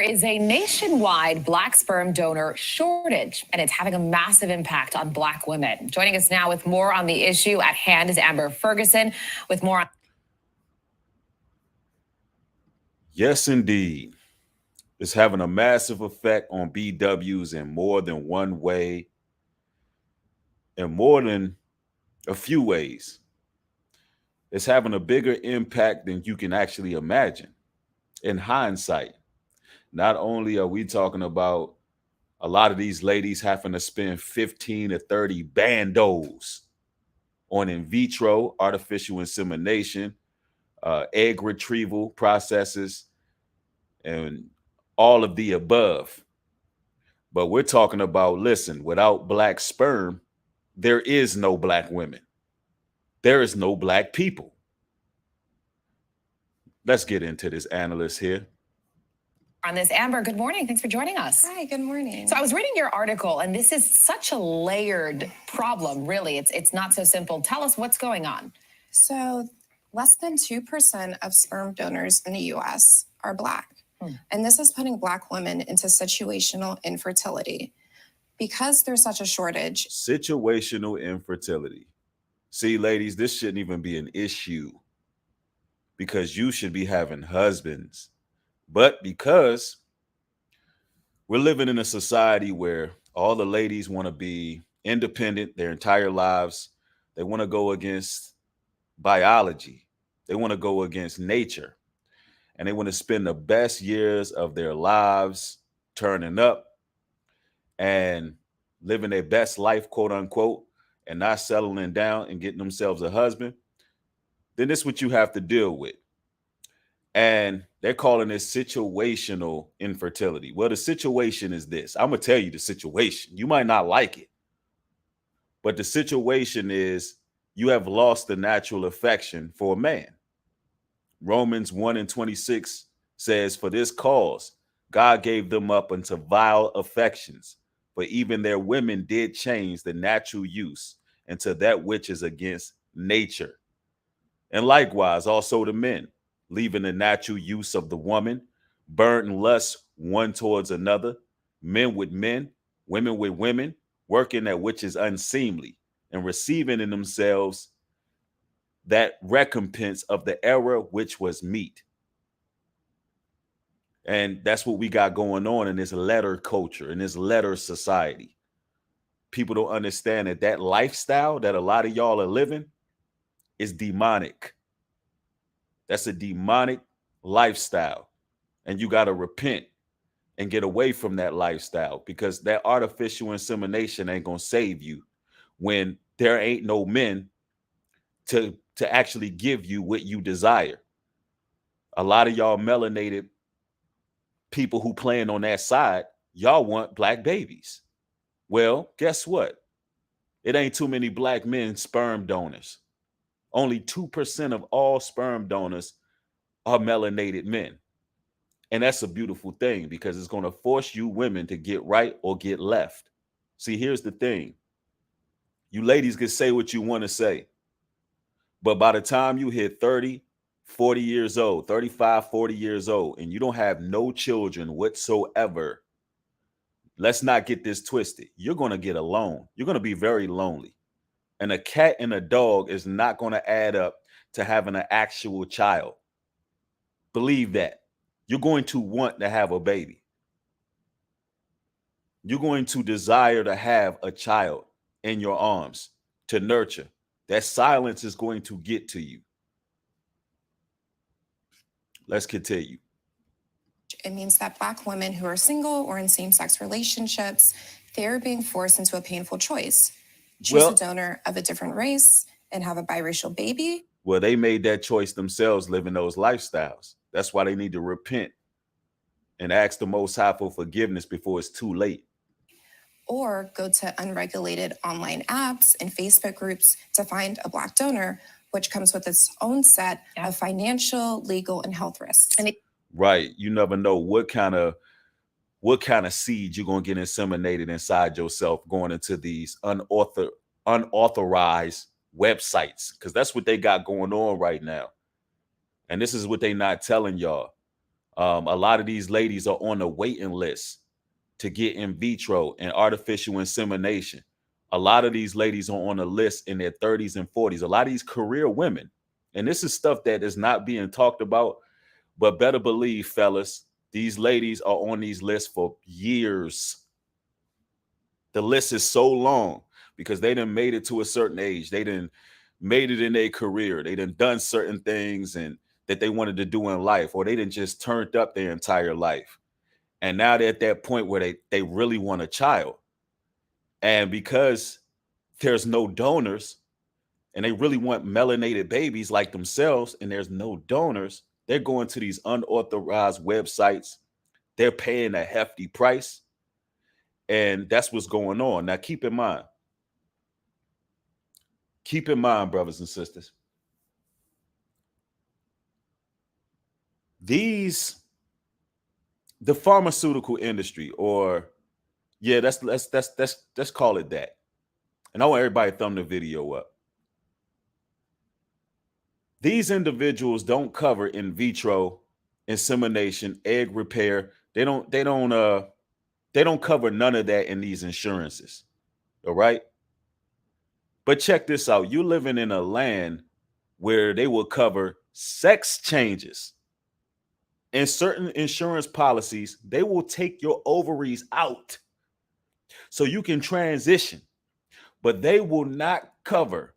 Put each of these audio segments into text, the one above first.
There is a nationwide black sperm donor shortage, and it's having a massive impact on black women. Joining us now with more on the issue at hand is Amber Ferguson with more on. Yes, indeed. It's having a massive effect on BWs in more than one way, in more than a few ways. It's having a bigger impact than you can actually imagine. In hindsight, not only are we talking about a lot of these ladies having to spend 15 to 30 bandos on in vitro artificial insemination, egg retrieval processes, and all of the above. But we're talking about, listen, without black sperm, there is no black women. There is no black people. Let's get into this analyst here. On this, Amber, good morning. Thanks for joining us. Hi, good morning. So I was reading your article, and this is such a layered problem, really. It's not so simple. Tell us what's going on. So less than 2% of sperm donors in the U.S. are Black. And this is putting Black women into situational infertility. Because there's such a shortage. Situational infertility. See, ladies, this shouldn't even be an issue because you should be having husbands. But because we're living in a society where all the ladies want to be independent their entire lives, they want to go against biology, they want to go against nature, and they want to spend the best years of their lives turning up and living their best life, quote unquote, and not settling down and getting themselves a husband, then this is what you have to deal with. And they're calling this situational infertility. Well, the situation is this. I'm going to tell you the situation. You might not like it, but the situation is you have lost the natural affection for a man. Romans 1:26 says, for this cause, God gave them up unto vile affections, for even their women did change the natural use into that which is against nature. And likewise, also the men, leaving the natural use of the woman, burnt in lust one towards another, men with men, women with women, working that which is unseemly, and receiving in themselves that recompense of the error which was meet. And that's what we got going on in this letter culture, in this letter society. People don't understand that that lifestyle that a lot of y'all are living is demonic. That's a demonic lifestyle. And you got to repent and get away from that lifestyle, because that artificial insemination ain't going to save you when there ain't no men to actually give you what you desire. A lot of y'all melanated people who playing on that side, y'all want black babies. Well, guess what? It ain't too many black men sperm donors. Only 2% of all sperm donors are melanated men. And that's a beautiful thing, because it's going to force you women to get right or get left. See, here's the thing. You ladies can say what you want to say, but by the time you hit 30, 40 years old, 35, 40 years old, and you don't have no children whatsoever, let's not get this twisted. You're going to get alone. You're going to be very lonely. And a cat and a dog is not going to add up to having an actual child. Believe that. You're going to want to have a baby. You're going to desire to have a child in your arms to nurture. That silence is going to get to you. Let's continue. It means that Black women who are single or in same-sex relationships, they're being forced into a painful choice. Choose a donor of a different race and have a biracial baby. Well, they made that choice themselves, living those lifestyles. That's why they need to repent and ask the Most High for forgiveness before it's too late. Or go to unregulated online apps and Facebook groups to find a Black donor, which comes with its own set of financial, legal, and health risks. Right. You never know what kind of seed you're going to get inseminated inside yourself going into these unauthorized websites, because that's what they got going on right now. And this is what they not telling y'all. A lot of these ladies are on the waiting list to get in vitro and artificial insemination. A lot of these ladies are on a list in their 30s and 40s. A lot of these career women. And this is stuff that is not being talked about. But better believe, fellas, these ladies are on these lists for years. The list is so long because they done made it to a certain age. They done made it in their career. They done certain things and that they wanted to do in life, or they done just turned up their entire life. And now they're at that point where they really want a child. And because there's no donors and they really want melanated babies like themselves, and there's no donors, they're going to these unauthorized websites. They're paying a hefty price. And that's what's going on. Now, keep in mind, brothers and sisters, the pharmaceutical industry, or yeah, let's call it that. And I want everybody to thumb the video up. These individuals don't cover in vitro insemination, egg repair. They don't cover none of that in these insurances. All right. But check this out. You're living in a land where they will cover sex changes. In certain insurance policies, they will take your ovaries out so you can transition, but they will not cover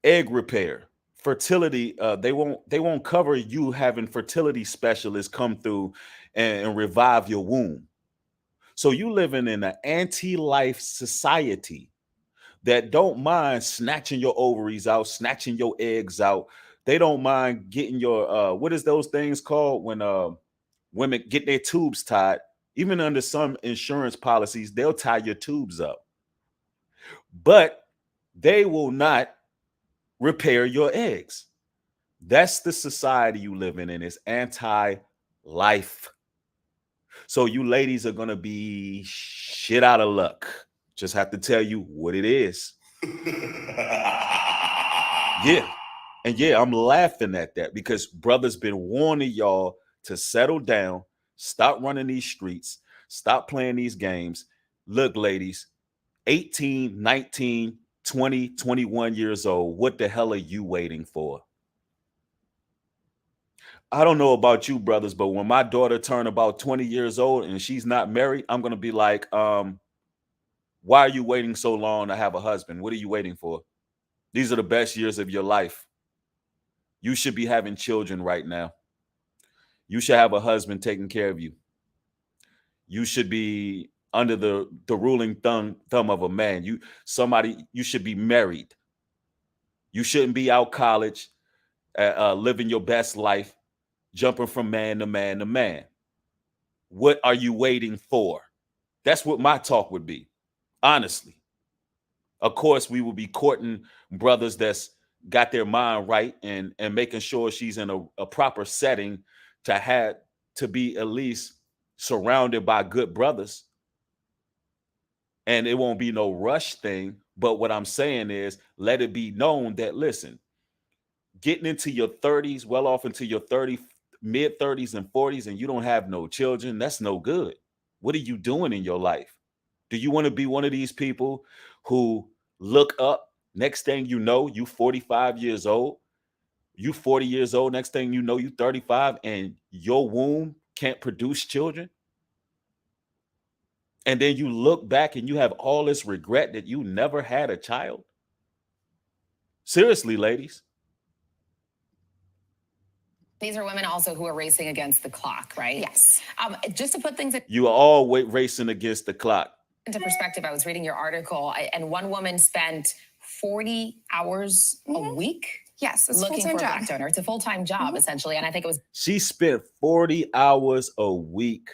egg repair, fertility. They won't cover you having fertility specialists come through and revive your womb. So you living in an anti-life society that don't mind snatching your ovaries out, snatching your eggs out. They don't mind getting your what is those things called when women get their tubes tied. Even under some insurance policies, they'll tie your tubes up. But they will not repair your eggs. That's the society you live in, and it's anti-life. So you ladies are gonna be shit out of luck. Just have to tell you what it is. Yeah. And yeah, I'm laughing at that because brothers been warning y'all to settle down, stop running these streets, stop playing these games. Look, ladies, 18, 19, 20, 21 years old, what the hell are you waiting for? I don't know about you, brothers, but when my daughter turned about 20 years old and she's not married, I'm going to be like, why are you waiting so long to have a husband? What are you waiting for? These are the best years of your life. You should be having children right now. You should have a husband taking care of you. You should be under the ruling thumb of a man. You should be married. You shouldn't be out college, living your best life, jumping from man to man to man. What are you waiting for? That's what my talk would be, honestly. Of course, we will be courting brothers that's got their mind right and making sure she's in a proper setting to be at least surrounded by good brothers. And it won't be no rush thing. But what I'm saying is, let it be known that, listen, getting into your 30s, well off into your mid 30s and 40s, and you don't have no children, that's no good. What are you doing in your life? Do you want to be one of these people who look up, next thing you know, you 45 years old, you 40 years old, next thing you know, you 35, and your womb can't produce children? And then you look back and you have all this regret that you never had a child? Seriously, ladies. These are women also who are racing against the clock, right? Yes. Just to put things You are all racing against the clock. into perspective, I was reading your article, and one woman spent 40 hours a week. Yes, it's looking for a full-time black job. donor. It's a full-time job, essentially. And I think it was She spent 40 hours a week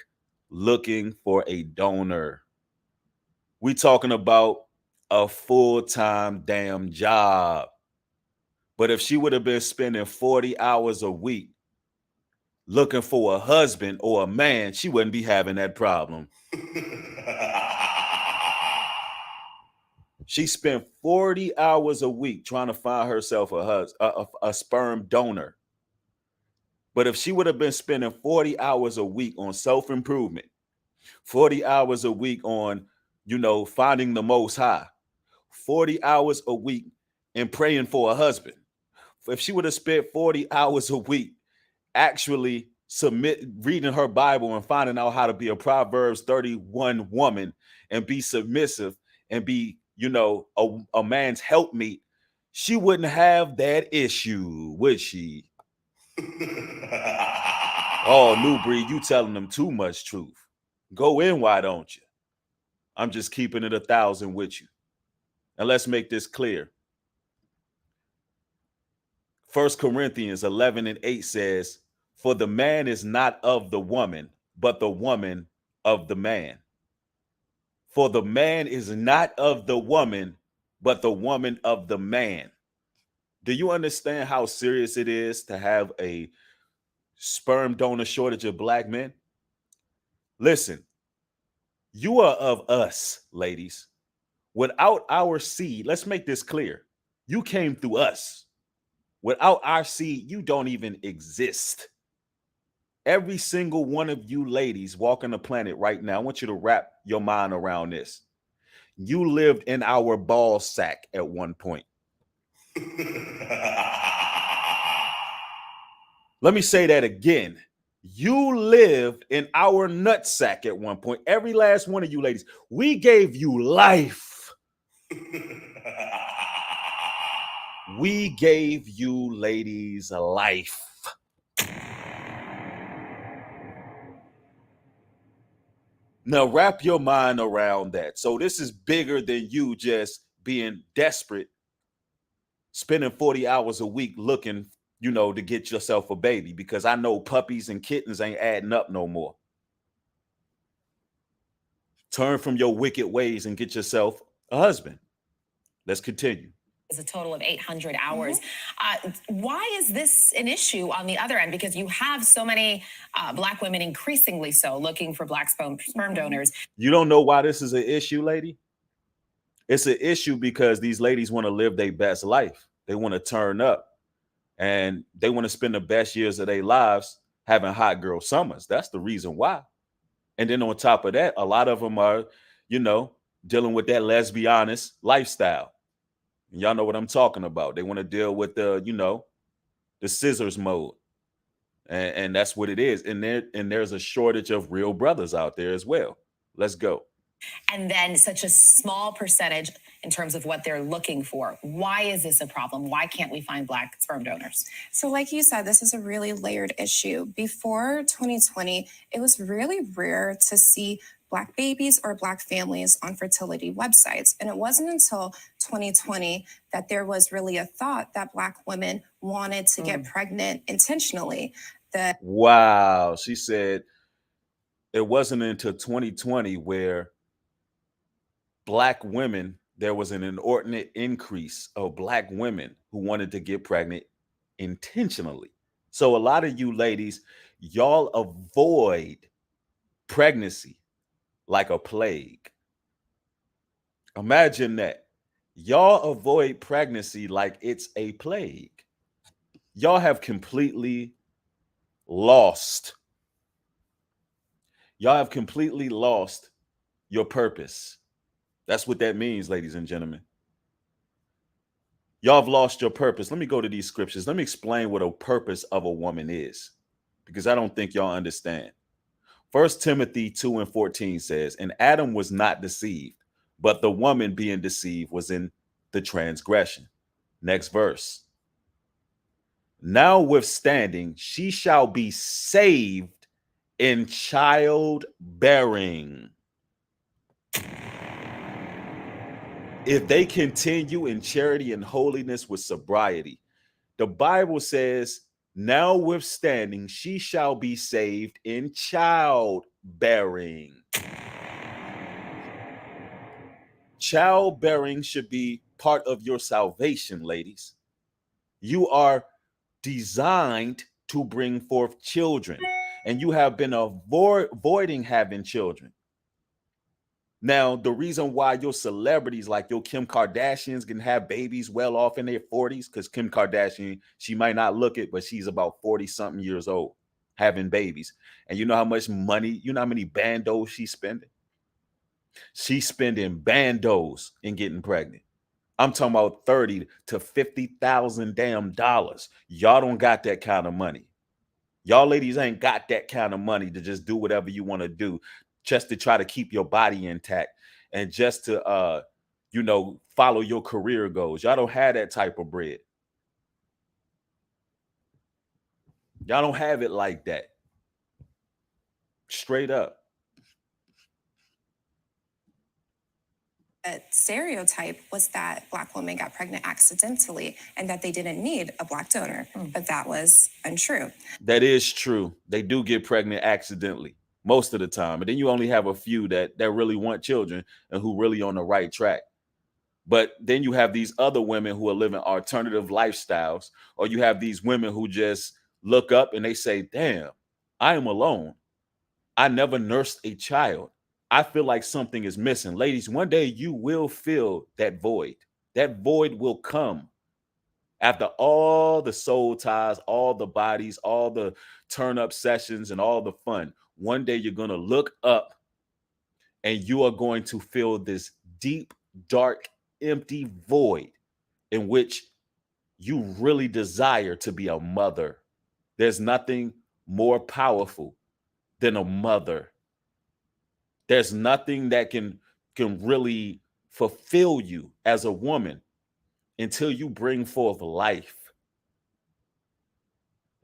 looking for a donor. We talking about a full-time damn job. But if she would have been spending 40 hours a week looking for a husband or a man, she wouldn't be having that problem. She spent 40 hours a week trying to find herself a sperm donor. But if she would have been spending 40 hours a week on self-improvement, 40 hours a week on, finding the most high, 40 hours a week and praying for a husband, if she would have spent 40 hours a week actually reading her Bible and finding out how to be a Proverbs 31 woman and be submissive and be, a man's helpmeet, she wouldn't have that issue, would she? Oh, New Breed, you telling them too much truth. Go in, why don't you? I'm just keeping it 1,000 with you. And let's make this clear. 1 Corinthians 11:8 says, "For the man is not of the woman, but the woman of the man. For the man is not of the woman, but the woman of the man." Do you understand how serious it is to have a sperm donor shortage of black men? Listen, you are of us, ladies. Without our seed, let's make this clear. You came through us. Without our seed, you don't even exist. Every single one of you ladies walking the planet right now, I want you to wrap your mind around this. You lived in our ball sack at one point. Let me say that again. You lived in our nutsack at one point. Every last one of you ladies. We gave you life. We gave you ladies life. Now wrap your mind around that. So this is bigger than you just being desperate, spending 40 hours a week looking, to get yourself a baby, because I know puppies and kittens ain't adding up no more. Turn from your wicked ways and get yourself a husband. Let's continue. Is a total of 800 hours. Why is this an issue on the other end? Because you have so many black women, increasingly so, looking for black sperm donors. You don't know why this is an issue, lady? It's an issue because these ladies want to live their best life. They want to turn up and they want to spend the best years of their lives having hot girl summers. That's the reason why. And then on top of that, a lot of them are, dealing with that lesbianist lifestyle. And y'all know what I'm talking about. They want to deal with the, the scissors mode. And that's what it is. And there's a shortage of real brothers out there as well. Let's go. And then such a small percentage in terms of what they're looking for. Why is this a problem? Why can't we find black sperm donors? So like you said, this is a really layered issue. Before 2020, it was really rare to see Black babies or Black families on fertility websites. And it wasn't until 2020 that there was really a thought that Black women wanted to get pregnant intentionally. Wow. She said it wasn't until 2020 where Black women, there was an inordinate increase of Black women who wanted to get pregnant intentionally. So a lot of you ladies, y'all avoid pregnancy like a plague. Imagine that. Y'all avoid pregnancy like it's a plague. Y'all have completely lost. Y'all have completely lost your purpose. That's what that means, ladies and gentlemen. Y'all have lost your purpose. Let me go to these scriptures. Let me explain what a purpose of a woman is, because I don't think y'all understand. 1 Timothy 2:14 says, "And Adam was not deceived, but the woman being deceived was in the transgression." Next verse. "Notwithstanding, she shall be saved in childbearing, if they continue in charity and holiness with sobriety." The Bible says, notwithstanding, she shall be saved in childbearing. Childbearing should be part of your salvation, ladies. You are designed to bring forth children, and you have been avoiding having children. Now, the reason why your celebrities like your Kim Kardashians can have babies well off in their 40s, because Kim Kardashian, she might not look it, but she's about 40 something years old having babies. And you know how much money, you know how many bandos she's spending? She's spending bandos in getting pregnant. I'm talking about 30 to 50,000 damn dollars. Y'all don't got that kind of money. Y'all ladies ain't got that kind of money to just do whatever you want to do just to try to keep your body intact and just to follow your career goals. Y'all don't have that type of bread. Y'all don't have it like that. Straight up. A stereotype was that Black women got pregnant accidentally and that they didn't need a Black donor, but that was untrue. That is true. They do get pregnant accidentally most of the time. And then you only have a few that really want children and who really on the right track. But then you have these other women who are living alternative lifestyles, or you have these women who just look up and they say, damn, I am alone. I never nursed a child. I feel like something is missing. Ladies, one day you will feel that void. That void will come after all the soul ties, all the bodies, all the turn up sessions, and all the fun. One day you're going to look up and you are going to feel this deep, dark, empty void in which you really desire to be a mother. There's nothing more powerful than a mother. There's nothing that can really fulfill you as a woman until you bring forth life.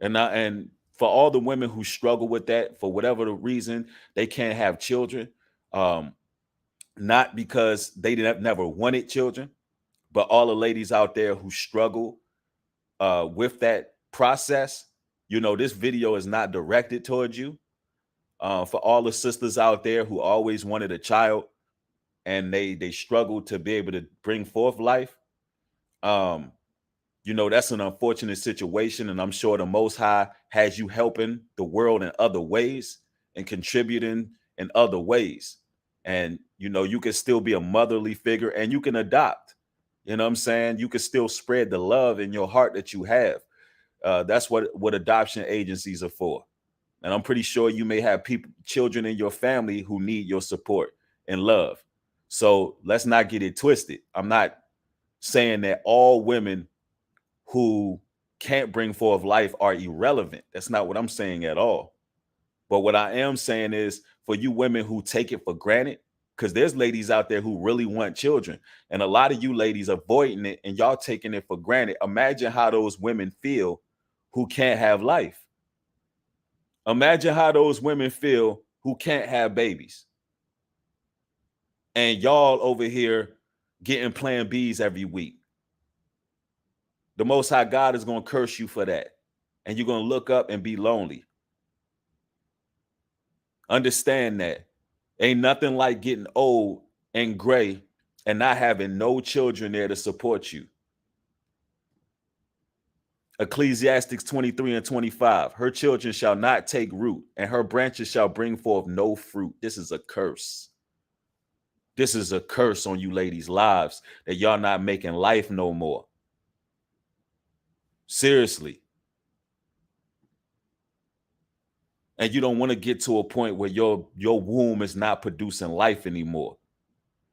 And for all the women who struggle with that, for whatever the reason, they can't have children, not because they never wanted children, but all the ladies out there who struggle with that process, this video is not directed towards you. For all the sisters out there who always wanted a child and they struggled to be able to bring forth life, that's an unfortunate situation. And I'm sure the Most High has you helping the world in other ways and contributing in other ways. And, you can still be a motherly figure and you can adopt. You know what I'm saying? You can still spread the love in your heart that you have. That's what adoption agencies are for. And I'm pretty sure you may have children in your family who need your support and love. So let's not get it twisted. I'm not saying that all women who can't bring forth life are irrelevant. That's not what I'm saying at all. But what I am saying is, for you women who take it for granted, because there's ladies out there who really want children, and a lot of you ladies avoiding it and y'all taking it for granted. Imagine how those women feel who can't have life. Imagine how those women feel who can't have babies. And y'all over here getting plan Bs every week. The Most High God is going to curse you for that. And you're going to look up and be lonely. Understand that. Ain't nothing like getting old and gray and not having no children there to support you. Ecclesiastes 23:25. Her children shall not take root, and her branches shall bring forth no fruit. This is a curse. This is a curse on you ladies' lives, that y'all not making life no more. Seriously. And you don't want to get to a point where your womb is not producing life anymore.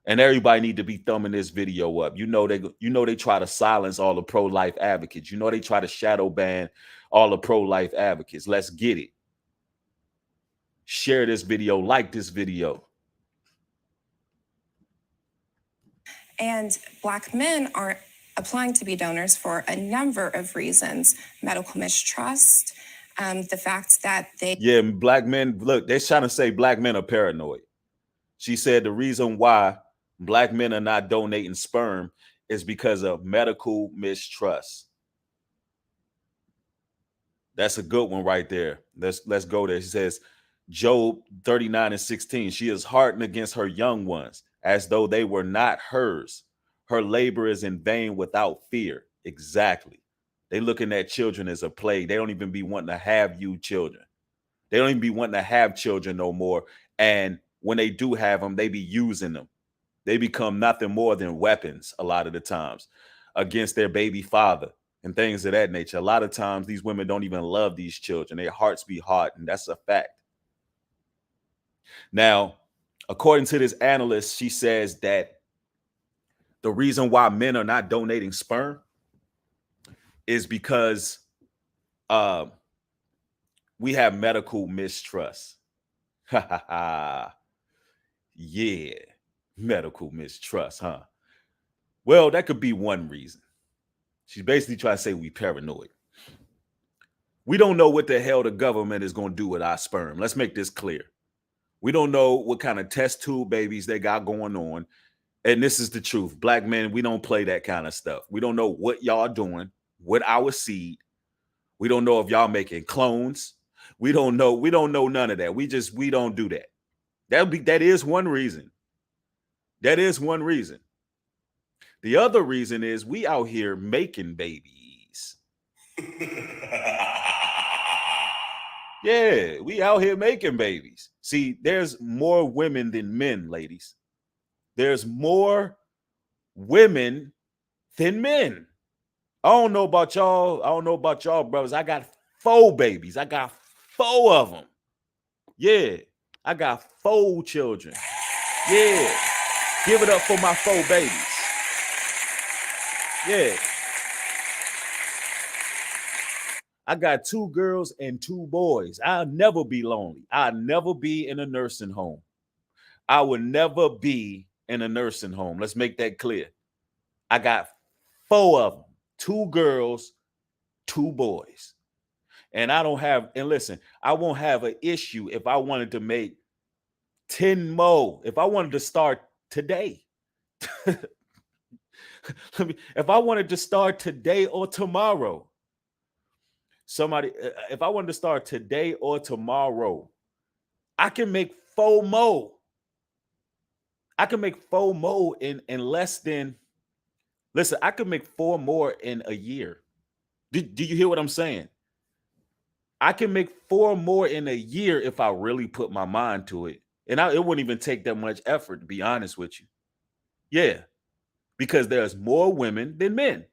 And everybody need to be thumbing this video up. They try to silence all the pro-life advocates. They try to shadow ban all the pro-life advocates. Let's get it. Share this video, like this video. And Black men aren't applying to be donors for a number of reasons: medical mistrust, the fact that Black men, look, they're trying to say Black men are paranoid. She said the reason why Black men are not donating sperm is because of medical mistrust. That's a good one right there. Let's go there. She says, Job 39:16. She is hardened against her young ones, as though they were not hers. Her labor is in vain without fear. Exactly. They looking at children as a plague. They don't even be wanting to have you children. They don't even be wanting to have children no more. And when they do have them, they be using them. They become nothing more than weapons a lot of the times against their baby father and things of that nature. A lot of times these women don't even love these children. Their hearts be hard, and that's a fact. Now, according to this analyst, she says that the reason why men are not donating sperm is because we have medical mistrust. Yeah, medical mistrust, huh? Well, that could be one reason. She's basically trying to say we paranoid. We don't know what the hell the government is going to do with our sperm. Let's make this clear. We don't know what kind of test tube babies they got going on. And this is the truth. Black men, we don't play that kind of stuff. We don't know what y'all doing with our seed. We don't know if y'all making clones. We don't know none of that. We don't do that. That is one reason. That is one reason. The other reason is we out here making babies. Yeah, we out here making babies. See, there's more women than men, ladies. There's more women than men. I don't know about y'all. I don't know about y'all, brothers. I got 4 babies. I got 4 of them. Yeah, I got 4 children. Yeah, give it up for my 4 babies. Yeah. I got 2 girls and 2 boys. I'll never be lonely. I'll never be in a nursing home. I will never be in a nursing home. Let's make that clear. I got 4 of them, 2 girls, 2 boys. And I won't have an issue if I wanted to make 10 more. If I wanted to start today. If I wanted to start today or tomorrow. If I wanted to start today or tomorrow, I can make 4 more. I can make 4 more in less than, listen, I could make 4 more in a year. Do you hear what I'm saying? I can make 4 more in a year if I really put my mind to it. And it wouldn't even take that much effort, to be honest with you. Yeah, because there's more women than men.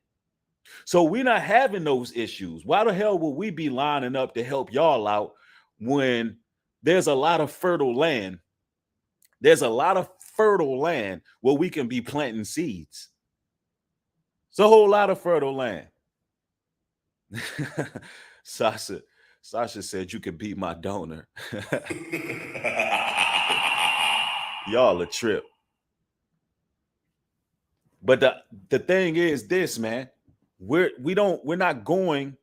So we're not having those issues. Why the hell would we be lining up to help y'all out when there's a lot of fertile land? There's a lot of fertile land where we can be planting seeds. It's a whole lot of fertile land. Sasha said you could be my donor. Y'all a trip. But the thing is this, man. We're not going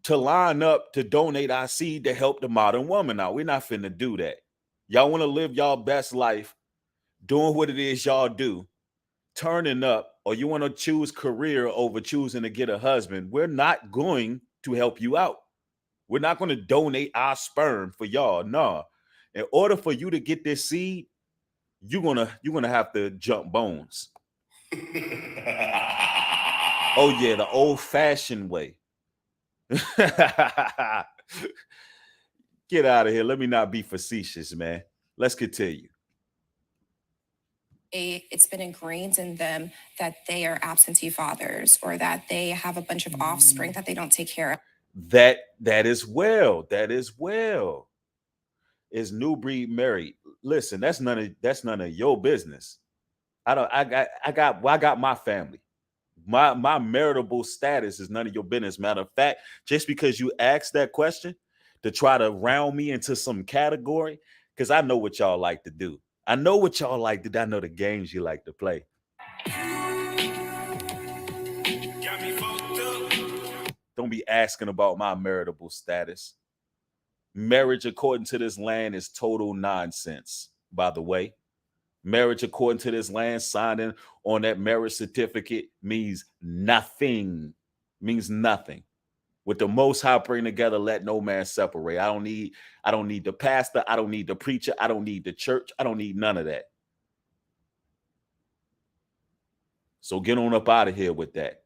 to line up to donate our seed to help the modern woman out. We're not finna do that. Y'all want to live y'all best life, doing what it is y'all do, turning up, or you want to choose career over choosing to get a husband. We're not going to help you out. We're not going to donate our sperm for y'all. No. In order for you to get this seed, you're gonna have to jump bones. Oh yeah, the old-fashioned way. Get out of here. Let me not be facetious, man. Let's continue. It's been ingrained in them that they are absentee fathers or that they have a bunch of offspring that they don't take care of. That is well. Is New Breed married? Listen, that's none of your business. I got my family. My maritable status is none of your business. Matter of fact, just because you asked that question to try to round me into some category, because I know what y'all like to do. I know what y'all like to do. I know the games you like to play. Don't be asking about my maritable status. Marriage, according to this land, is total nonsense, by the way. Marriage, according to this land, signing on that marriage certificate means nothing. Means nothing. With the Most High bring together, let no man separate. I don't need the pastor. I don't need the preacher. I don't need the church. I don't need none of that. So get on up out of here with that.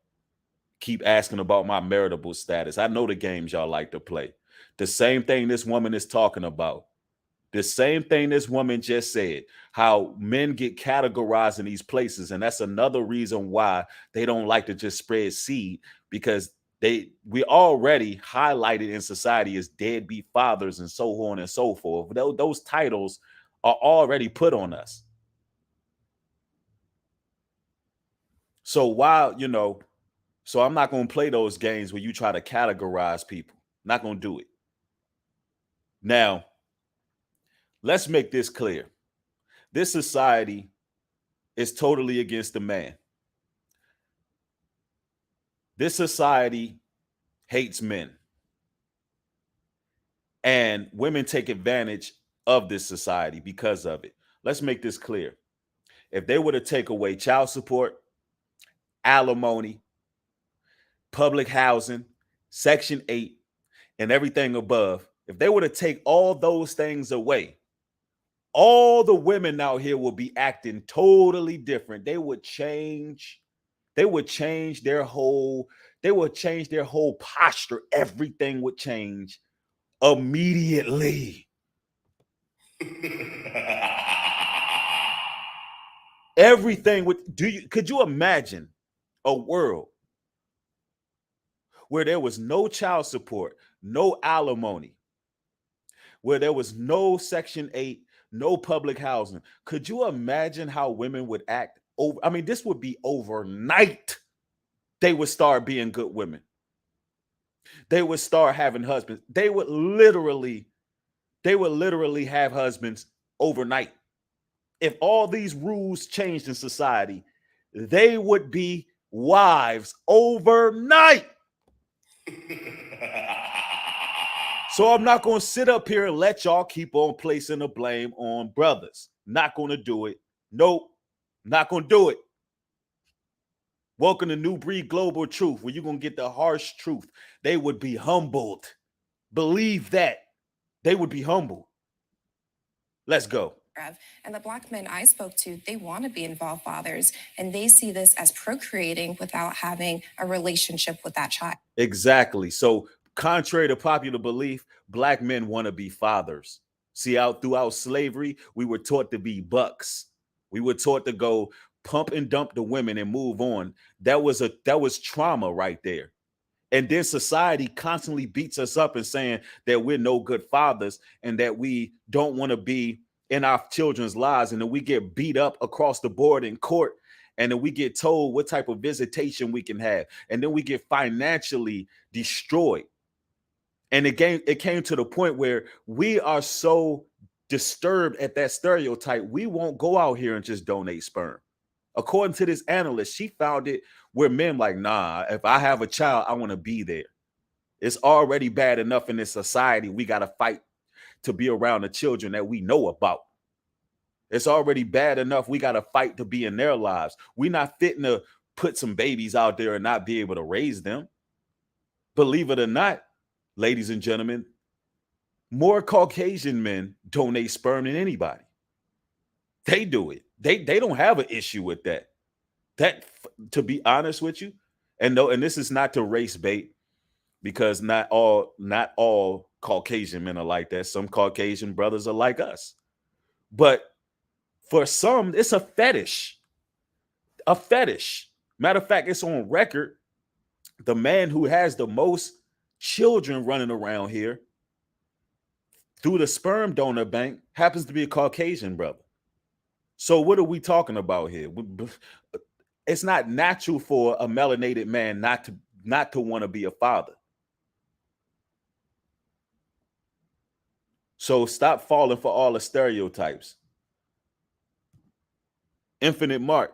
Keep asking about my maritable status. I know the games y'all like to play. The same thing this woman is talking about. The same thing this woman just said, how men get categorized in these places. And that's another reason why they don't like to just spread seed, because we already highlighted in society as deadbeat fathers and so on and so forth. Those titles are already put on us. So while, so I'm not going to play those games where you try to categorize people. Not going to do it. Now, let's make this clear. This society is totally against the man. This society hates men. And women take advantage of this society because of it. Let's make this clear. If they were to take away child support, alimony, public housing, Section 8, and everything above, if they were to take all those things away, all the women out here will be acting totally different. They would change their whole posture. Everything would change immediately. Everything would could you imagine a world where there was no child support, no alimony, where there was no Section 8, no public housing? Could you imagine how women would act? This would be overnight. They would start being good women. They would start having husbands. They would literally have husbands overnight. If all these rules changed in society, they would be wives overnight. So I'm not going to sit up here and let y'all keep on placing the blame on brothers. Not going to do it. Nope. Not going to do it. Welcome to New Breed Global Truth, where you're going to get the harsh truth. They would be humbled. Believe that. They would be humbled. Let's go. And the Black men I spoke to, they want to be involved fathers, and they see this as procreating without having a relationship with that child. Exactly. So contrary to popular belief, Black men want to be fathers. See, throughout slavery, we were taught to be bucks. We were taught to go pump and dump the women and move on. That was trauma right there. And then society constantly beats us up and saying that we're no good fathers and that we don't want to be in our children's lives. And then we get beat up across the board in court. And then we get told what type of visitation we can have. And then we get financially destroyed. And it came to the point where we are so disturbed at that stereotype, we won't go out here and just donate sperm. According to this analyst, she found it where men like, nah, if I have a child, I want to be there. It's already bad enough in this society. We got to fight to be around the children that we know about. It's already bad enough. We got to fight to be in their lives. We're not fitting to put some babies out there and not be able to raise them. Believe it or not, ladies and gentlemen, more Caucasian men donate sperm than anybody. They do it. They don't have an issue with that. That, to be honest with you, and this is not to race bait, because not all Caucasian men are like that. Some Caucasian brothers are like us. But for some, it's a fetish. A fetish. Matter of fact, it's on record. The man who has the most children running around here through the sperm donor bank happens to be a Caucasian brother. So what are we talking about here? It's not natural for a melanated man not to want to be a father. So stop falling for all the stereotypes. Infinite Mark,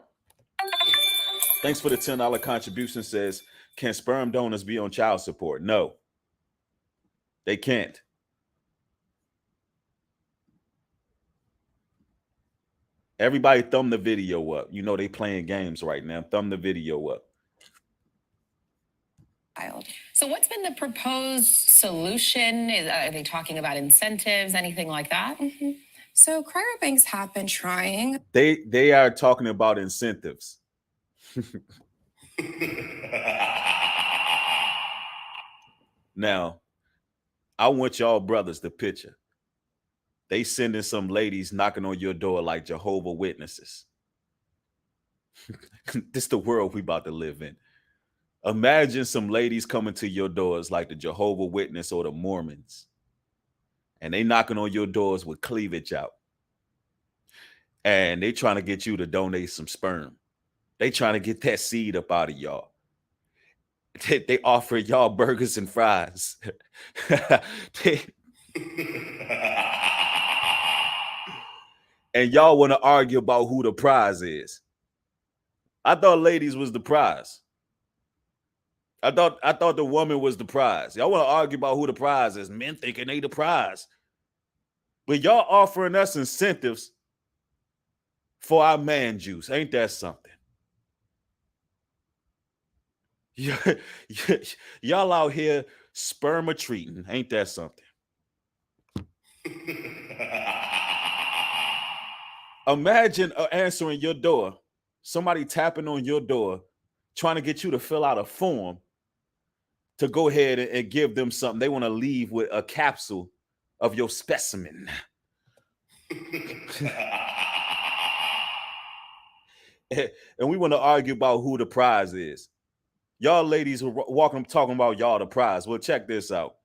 thanks for the $10 contribution, says, can sperm donors be on child support? No, they can't. Everybody thumb the video up. You know they playing games right now. Thumb the video up. So what's been the proposed solution? Are they talking about incentives, anything like that? Mm-hmm. So cryobanks have been trying. They are talking about incentives. Now, I want y'all brothers to picture. they sending some ladies knocking on your door like Jehovah Witnesses. This the world we about to live in. Imagine some ladies coming to your doors like the Jehovah Witness or the Mormons, and they knocking on your doors with cleavage out, and they trying to get you to donate some sperm. They trying to get that seed up out of y'all. They offer y'all burgers and fries. And y'all want to argue about who the prize is. I thought ladies was the prize. I thought the woman was the prize. Y'all want to argue about who the prize is. Men thinking they the prize. But y'all offering us incentives for our man juice. Ain't that something? Y'all out here sperma treating. Ain't that something? Imagine answering your door, somebody tapping on your door, trying to get you to fill out a form to go ahead and give them something. They want to leave with a capsule of your specimen. And we want to argue about who the prize is. Y'all ladies who walking talking about y'all the prize. Well, check this out.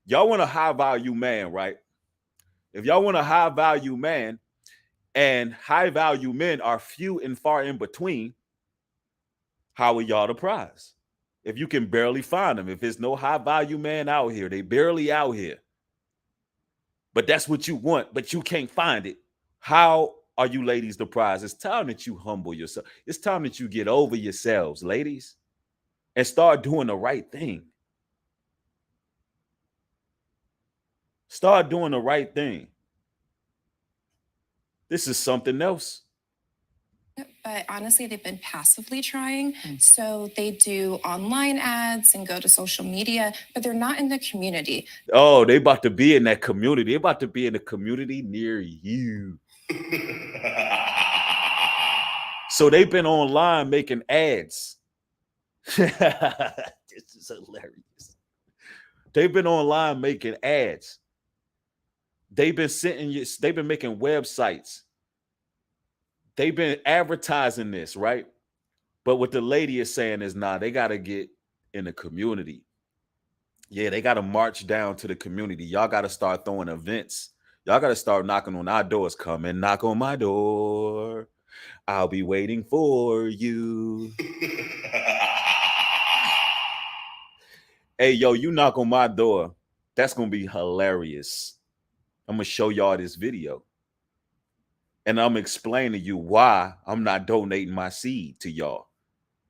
Y'all want a high value man, right? If y'all want a high value man, and high value men are few and far in between, how are y'all the prize? If you can barely find them, if there's no high value man out here, they barely out here, but that's what you want, but you can't find it. How are you ladies the prize? It's time that you humble yourself. It's time that you get over yourselves, ladies, and start doing the right thing. Start doing the right thing. This is something else. But honestly, they've been passively trying. So they do online ads and go to social media, but they're not in the community. Oh, they about to be in that community. They about to be in a community near you. So they've been online making ads. This is hilarious. They've been online making ads. They've been making websites. They've been advertising this, right? But what the lady is saying is, nah, they got to get in the community. Yeah, they got to march down to the community. Y'all got to start throwing events. Y'all got to start knocking on our doors. Come and knock on my door. I'll be waiting for you. Hey, yo, you knock on my door. That's going to be hilarious. I'm going to show y'all this video. And I'm explaining to you why I'm not donating my seed to y'all.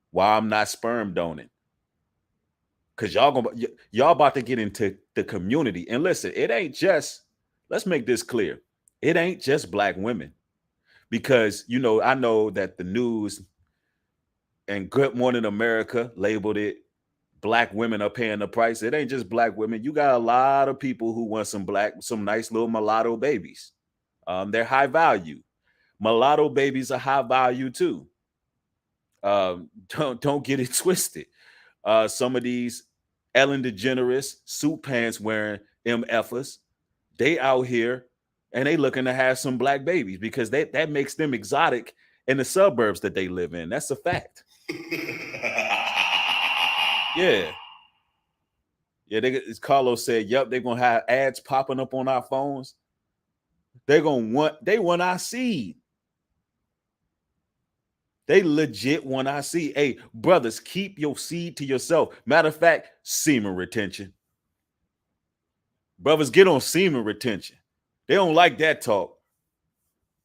Why I'm not sperm donating. Because y'all about to get into the community. And listen, it ain't just, let's make this clear. It ain't just black women. Because, you know, I know that the news and Good Morning America labeled it black women are paying the price. It ain't just black women. You got a lot of people who want some nice little mulatto babies. They're high value. Mulatto babies are high value too. Don't get it twisted. Some of these Ellen DeGeneres suit pants wearing MFers, they out here and they looking to have some black babies because that makes them exotic in the suburbs that they live in. That's a fact. Yeah. As Carlos said, yep, they're gonna have ads popping up on our phones. They want our seed. They legit want our seed. Hey, brothers, keep your seed to yourself. Matter of fact, semen retention. Brothers, get on semen retention. They don't like that talk.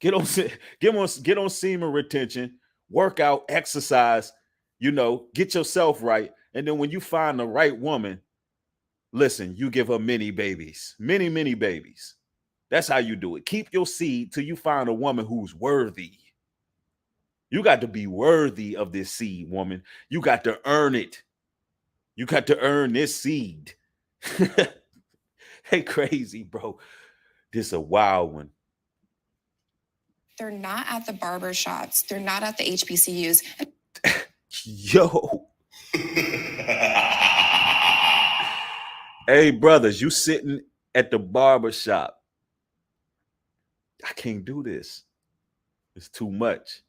Get on semen retention, work out, exercise, get yourself right. And then when you find the right woman, listen, you give her many babies, many, many babies. That's how you do it. Keep your seed till you find a woman who's worthy. You got to be worthy of this seed, woman. You got to earn it. You got to earn this seed. Hey, crazy, bro. This is a wild one. They're not at the barber shops. They're not at the HBCUs. Yo. Hey, brothers, you sitting at the barber shop. I can't do this. It's too much.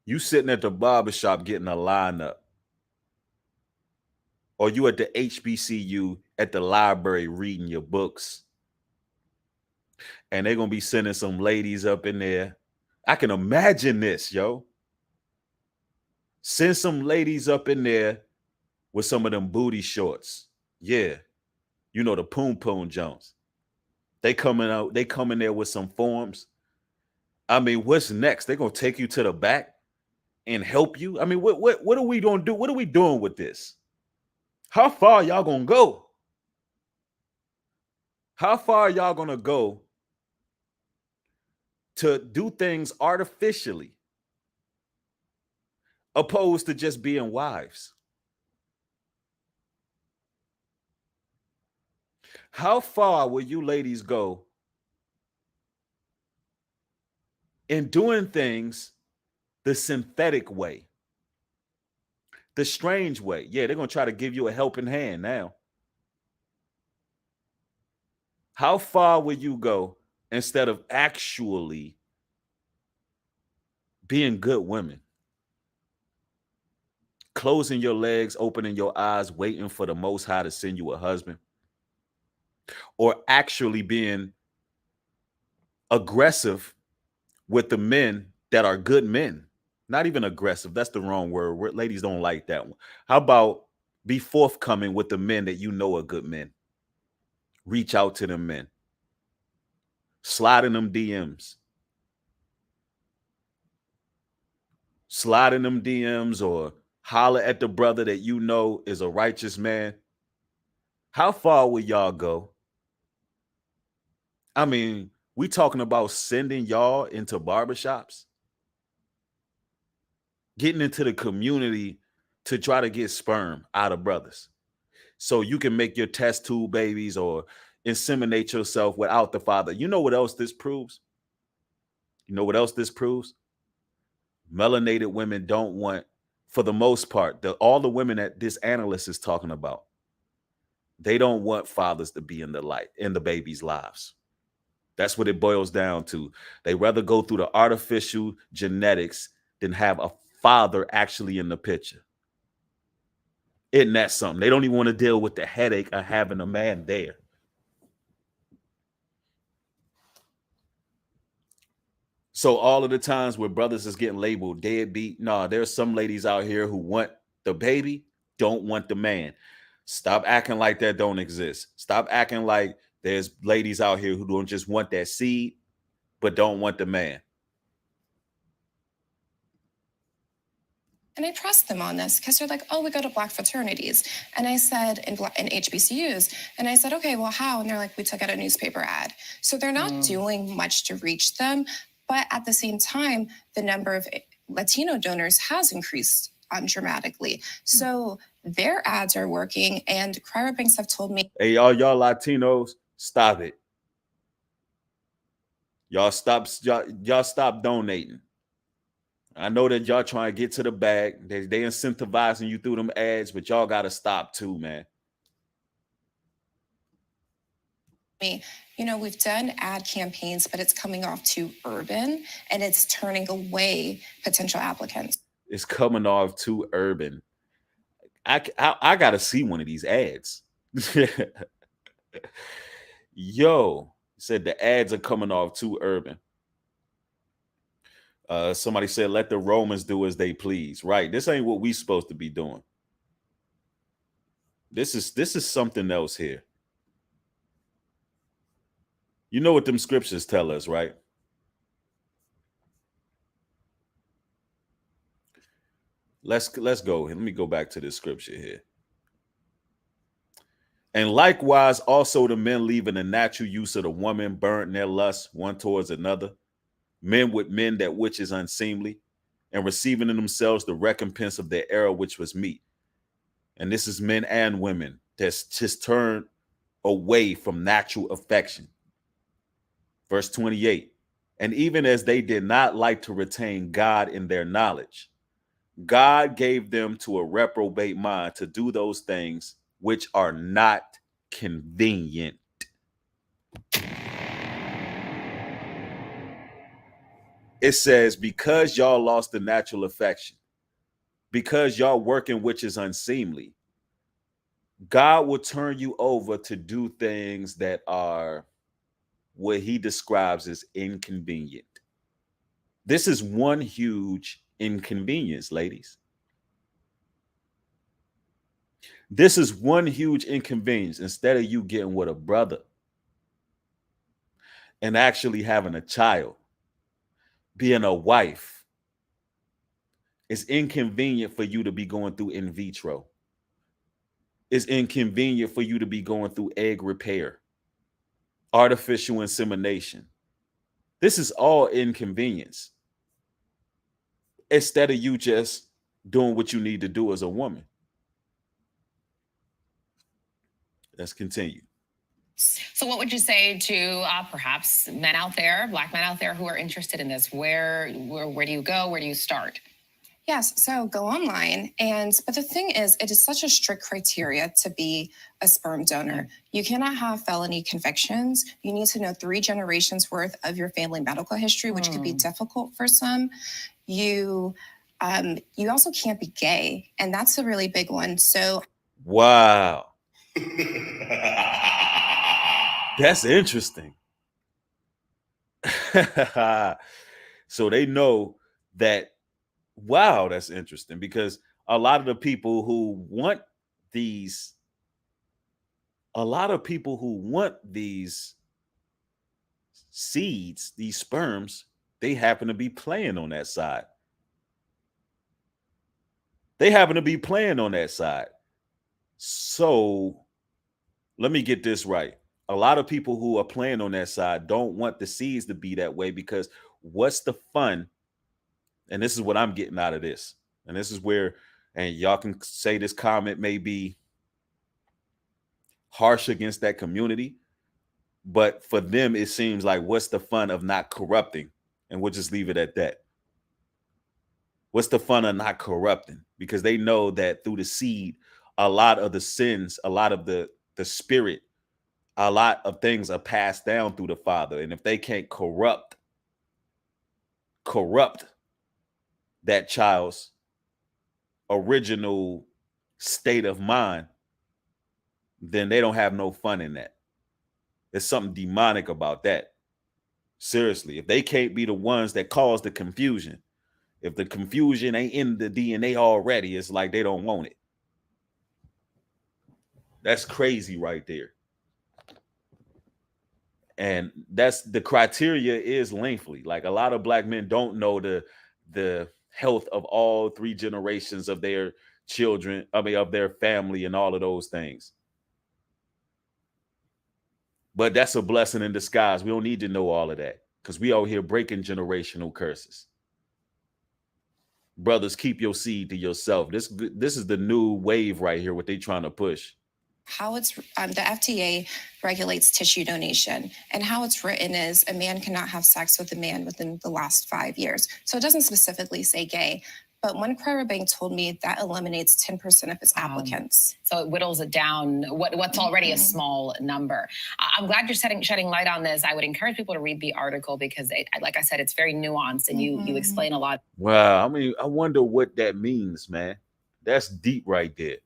You sitting at the barbershop getting a lineup, or you at the HBCU at the library reading your books, and they're gonna be sending some ladies up in there. I can imagine this, yo. Send some ladies up in there with some of them booty shorts. Yeah, you know the poom poom Jones. They coming out. They coming there with some forms. I mean, what's next? They're gonna take you to the back and help you. I mean, what are we gonna do? What are we doing with this? How far y'all gonna go? How far y'all gonna go to do things artificially, opposed to just being wives? How far will you ladies go in doing things the synthetic way, the strange way? Yeah, they're gonna try to give you a helping hand now. How far will you go instead of actually being good women? Closing your legs, opening your eyes, waiting for the Most High to send you a husband, or actually being aggressive with the men that are good men. Not even aggressive. That's the wrong word. Ladies don't like that one. How about be forthcoming with the men that you know are good men? Reach out to them men. Slide in them DMs. Slide in them DMs or holler at the brother that you know is a righteous man. How far will y'all go? I mean, we talking about sending y'all into barbershops, getting into the community to try to get sperm out of brothers so you can make your test tube babies or inseminate yourself without the father. You know what else this proves? You know what else this proves? Melanated women don't want, for the most part, all the women that this analyst is talking about, they don't want fathers to be in the light, in the baby's lives. That's what it boils down to. They rather go through the artificial genetics than have a father actually in the picture. Isn't that something? They don't even want to deal with the headache of having a man there. So all of the times where brothers is getting labeled deadbeat, no, there's some ladies out here who want the baby, don't want the man. Stop acting like that don't exist. Stop acting like there's ladies out here who don't just want that seed, but don't want the man. And I pressed them on this because they're like, oh, we go to Black fraternities. And I said, in HBCUs. And I said, okay, well, how? And they're like, we took out a newspaper ad. So they're not doing much to reach them. But at the same time, the number of Latino donors has increased dramatically. So their ads are working. And cryobanks have told me, hey, y'all Latinos, stop it. Y'all stop donating. I know that y'all trying to get to the bag. They incentivizing you through them ads, but y'all got to stop too, man. You know, we've done ad campaigns, but it's coming off too urban and it's turning away potential applicants. It's coming off too urban. I got to see one of these ads. Yo, said the ads are coming off too urban. Somebody said, let the Romans do as they please. Right. This ain't what we supposed to be doing. This is something else here. You know what them scriptures tell us, right? Let's go. Let me go back to this scripture here. And likewise, also the men leaving the natural use of the woman burnt their lust one towards another, men with men that which is unseemly, and receiving in themselves the recompense of their error which was meet. And this is men and women that's just turned away from natural affection. Verse 28, and even as they did not like to retain God in their knowledge, God gave them to a reprobate mind to do those things which are not convenient. It says, because y'all lost the natural affection, because y'all working which is unseemly, God will turn you over to do things that are what he describes as inconvenient. This is one huge inconvenience, ladies. This is one huge inconvenience. Instead of you getting with a brother and actually having a child, being a wife, it's inconvenient for you to be going through in vitro. It's inconvenient for you to be going through egg repair, artificial insemination. This is all inconvenience. Instead of you just doing what you need to do as a woman. Let's continue. So, what would you say to perhaps men out there, Black men out there who are interested in this? Where do you go? Where do you start? Yes, so go online. But the thing is, it is such a strict criteria to be a sperm donor. You cannot have felony convictions. You need to know 3 generations worth of your family medical history, which could be difficult for some. You also can't be gay, and that's a really big one. So, wow. That's interesting. So they know that, wow, that's interesting, because a lot of the people who want these seeds, these sperms, they happen to be playing on that side. So let me get this right. A lot of people who are playing on that side don't want the seeds to be that way, because what's the fun? And this is what I'm getting out of this. And this is where, and y'all can say this comment may be harsh against that community, but for them, it seems like, what's the fun of not corrupting? And we'll just leave it at that. What's the fun of not corrupting? Because they know that through the seed, a lot of the sins, a lot of the spirit, a lot of things are passed down through the father. And if they can't corrupt that child's original state of mind, then they don't have no fun in that. There's something demonic about that. Seriously, if they can't be the ones that cause the confusion, if the confusion ain't in the DNA already, it's like they don't want it. That's crazy right there. And that's the criteria is lengthy. Like, a lot of Black men don't know the health of all 3 generations of their children, of their family and all of those things. But that's a blessing in disguise. We don't need to know all of that, because we out here breaking generational curses. Brothers, keep your seed to yourself. This is the new wave right here, what they trying to push. how it's the FDA regulates tissue donation, and how it's written is a man cannot have sex with a man within the last 5 years. So it doesn't specifically say gay. But one cryo bank told me that eliminates 10% of its applicants. So it whittles it down, what's already a small number. I'm glad you're shedding light on this. I would encourage people to read the article, because, like I said, it's very nuanced, and you explain a lot. Wow. I mean, I wonder what that means, man. That's deep right there.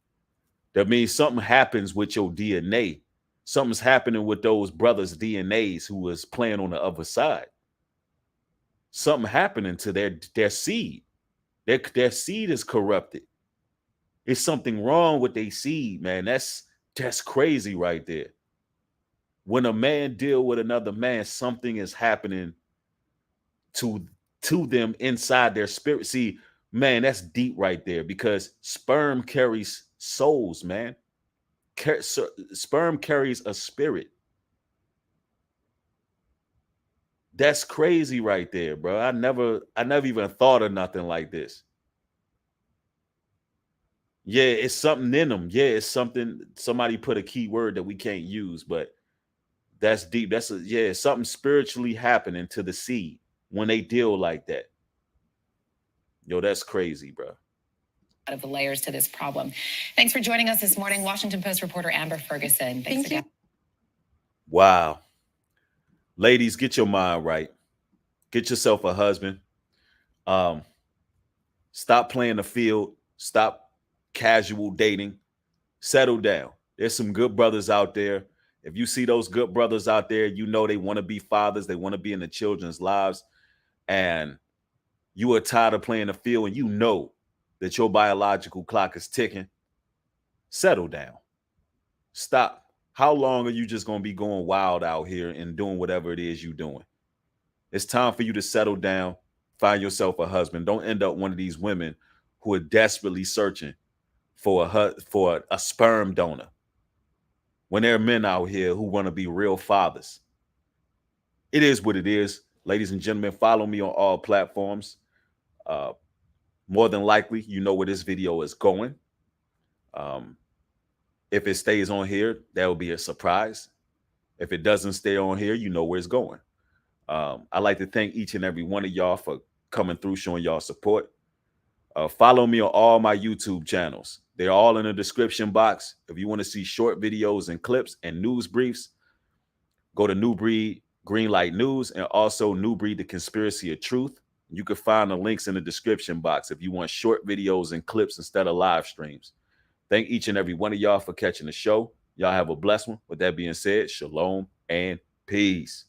That means something happens with your DNA. Something's happening with those brothers' DNAs who was playing on the other side. Something happening to their seed. Their seed is corrupted. It's something wrong with their seed, man. That's crazy right there. When a man deal with another man, something is happening to them inside their spirit. See, man, that's deep right there, because sperm carries souls, man. Sperm carries a spirit. That's crazy right there, bro. I never even thought of nothing like this. Yeah, it's something in them. Yeah, it's something. Somebody put a key word that we can't use, but that's deep. It's something spiritually happening to the seed when they deal like that. Yo, that's crazy, bro. Out of the layers to this problem. Thanks for joining us this morning, Washington Post reporter Amber Ferguson. Thanks again. Wow. Ladies, get your mind right. Get yourself a husband. Stop playing the field. Stop casual dating. Settle down. There's some good brothers out there. If you see those good brothers out there, you know they want to be fathers. They want to be in the children's lives. And you are tired of playing the field and you know that your biological clock is ticking. Settle down. Stop. How long are you just going to be going wild out here and doing whatever it is you're doing? It's time for you to settle down, find yourself a husband. Don't end up one of these women who are desperately searching for a sperm donor when there are men out here who want to be real fathers. It is what it is. Ladies and gentlemen, follow me on all platforms. More than likely, you know where this video is going. If it stays on here, that will be a surprise. If it doesn't stay on here, you know where it's going. I'd like to thank each and every one of y'all for coming through, showing y'all support. Follow me on all my YouTube channels. They're all in the description box. If you want to see short videos and clips and news briefs, go to New Breed Greenlight News and also New Breed The Conspiracy of Truth. You can find the links in the description box if you want short videos and clips instead of live streams. Thank each and every one of y'all for catching the show. Y'all have a blessed one. With that being said, shalom and peace.